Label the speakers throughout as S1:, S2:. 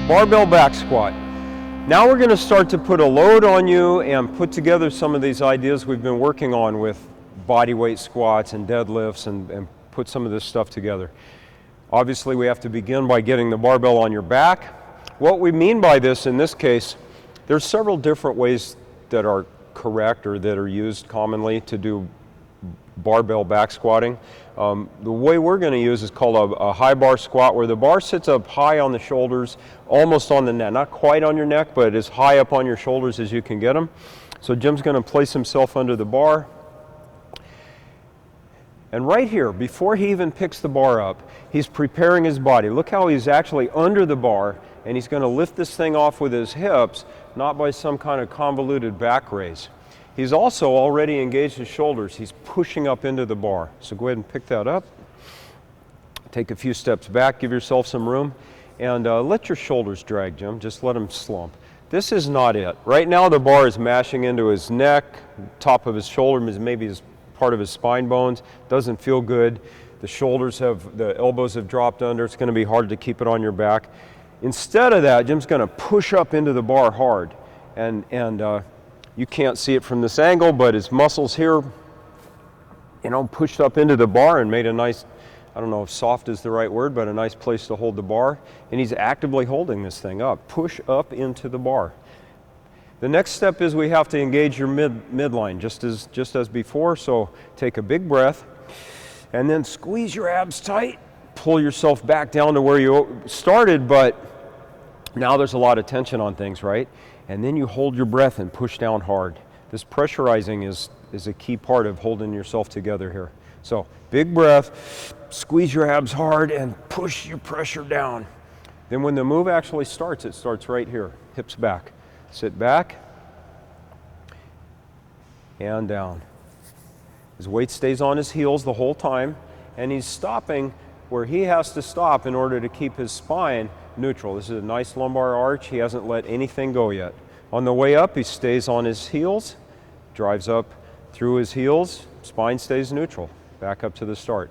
S1: Barbell back squat. Now we're going to start to put a load on you and put together some of these ideas we've been working on with body weight squats and deadlifts and put some of this stuff together. Obviously we have to begin by getting the barbell on your back. What we mean by this in this case, there's several different ways that are correct or that are used commonly to do barbell back squatting. The way we're going to use is called a high bar squat, where the bar sits up high on the shoulders, almost on the neck, not quite on your neck, but as high up on your shoulders as you can get them. So Jim's going to place himself under the bar. And right here, before he even picks the bar up, he's preparing his body. Look how he's actually under the bar, and he's going to lift this thing off with his hips, not by some kind of convoluted back raise. He's also already engaged his shoulders. He's pushing up into the bar. So go ahead and pick that up. Take a few steps back, give yourself some room, and let your shoulders drag, Jim. Just let them slump. This is not it. Right now the bar is mashing into his neck, top of his shoulder, maybe his part of his spine bones. Doesn't feel good. The elbows have dropped under. It's going to be hard to keep it on your back. Instead of that, Jim's going to push up into the bar hard, and you can't see it from this angle, but his muscles here, pushed up into the bar and made a nice, I don't know if soft is the right word, but a nice place to hold the bar. And he's actively holding this thing up. Push up into the bar. The next step is we have to engage your midline, just as before. So take a big breath, and then squeeze your abs tight. Pull yourself back down to where you started, but now there's a lot of tension on things, right? And then you hold your breath and push down hard. This pressurizing is a key part of holding yourself together here. So big breath, squeeze your abs hard, and push your pressure down. Then when the move actually starts, it starts right here, hips back. Sit back and down. His weight stays on his heels the whole time, and he's stopping where he has to stop in order to keep his spine neutral. This is a nice lumbar arch. He hasn't let anything go yet. On the way up, he stays on his heels, drives up through his heels, spine stays neutral, back up to the start.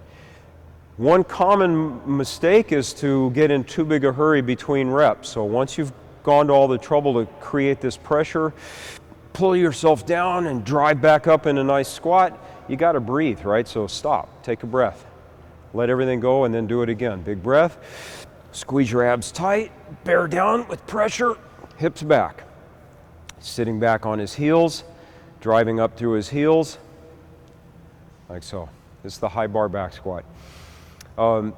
S1: One common mistake is to get in too big a hurry between reps. So once you've gone to all the trouble to create this pressure, pull yourself down and drive back up in a nice squat, you got to breathe, right? So stop, take a breath, let everything go, and then do it again. Big breath. Squeeze your abs tight, bear down with pressure, hips back. Sitting back on his heels, driving up through his heels, like so. This is the high bar back squat. I'm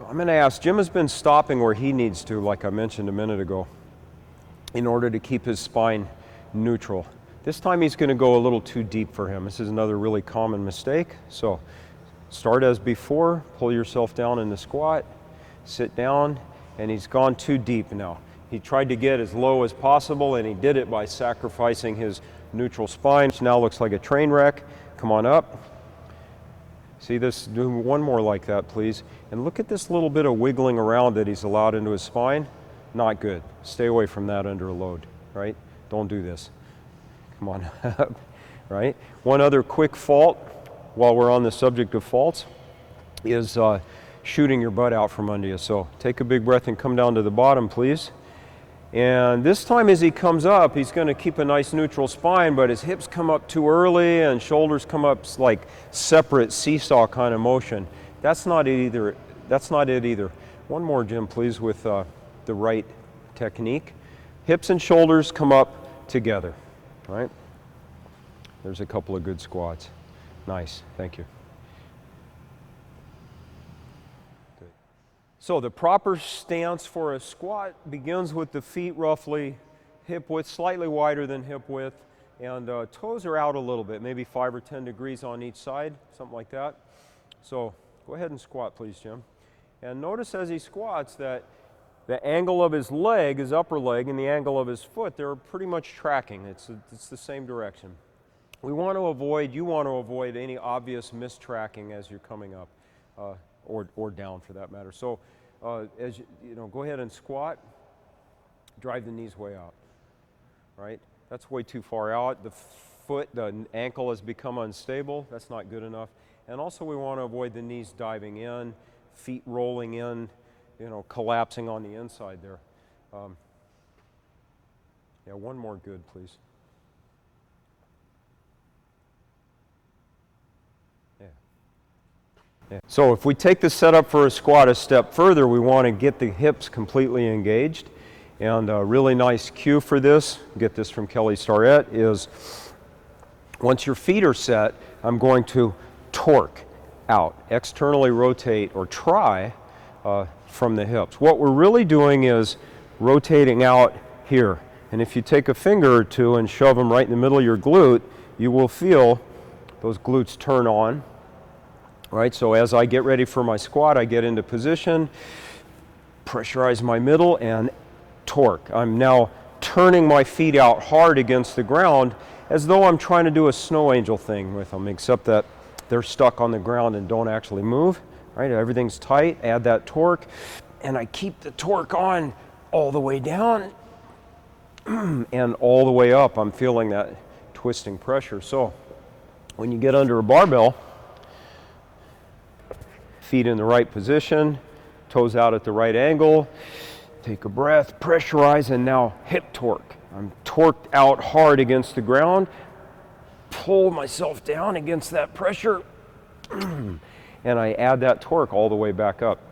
S1: going to ask, Jim has been stopping where he needs to, like I mentioned a minute ago, in order to keep his spine neutral. This time he's going to go a little too deep for him. This is another really common mistake. So start as before, pull yourself down in the squat, sit down, and he's gone too deep now. He tried to get as low as possible, and he did it by sacrificing his neutral spine, which now looks like a train wreck. Come on up. See this? Do one more like that, please. And look at this little bit of wiggling around that he's allowed into his spine. Not good. Stay away from that under a load, right? Don't do this. Come on up, right? One other quick fault, while we're on the subject of faults, is shooting your butt out from under you. So take a big breath and come down to the bottom, please. And this time as he comes up, he's going to keep a nice neutral spine, but his hips come up too early and shoulders come up like separate seesaw kind of motion. That's not it either. That's not it either. One more, Jim, please, with the right technique. Hips and shoulders come up together, right? There's a couple of good squats. Nice, thank you. So the proper stance for a squat begins with the feet roughly hip width, slightly wider than hip width, and toes are out a little bit, maybe 5 or 10 degrees on each side, something like that. So go ahead and squat, please, Jim. And notice as he squats that the angle of his leg, his upper leg, and the angle of his foot, they're pretty much tracking. It's the same direction. You want to avoid any obvious mistracking as you're coming up. Or down for that matter. So as you know, go ahead and squat, drive the knees way out, right? That's way too far out. The ankle has become unstable. That's not good enough. And also we want to avoid the knees diving in, feet rolling in. you know, collapsing on the inside there. Yeah, one more good, please. Yeah. So if we take the setup for a squat a step further, we want to get the hips completely engaged. And a really nice cue for this, get this from Kelly Starrett, is once your feet are set, I'm going to torque out, externally rotate or try from the hips. What we're really doing is rotating out here. And if you take a finger or two and shove them right in the middle of your glute, you will feel those glutes turn on. Right, so as I get ready for my squat, I get into position, pressurize my middle, and torque. I'm now turning my feet out hard against the ground as though I'm trying to do a snow angel thing with them, except that they're stuck on the ground and don't actually move. Right, everything's tight, add that torque, and I keep the torque on all the way down and all the way up. I'm feeling that twisting pressure. So when you get under a barbell, feet in the right position, toes out at the right angle, take a breath, pressurize, and now hip torque. I'm torqued out hard against the ground, pull myself down against that pressure, and I add that torque all the way back up.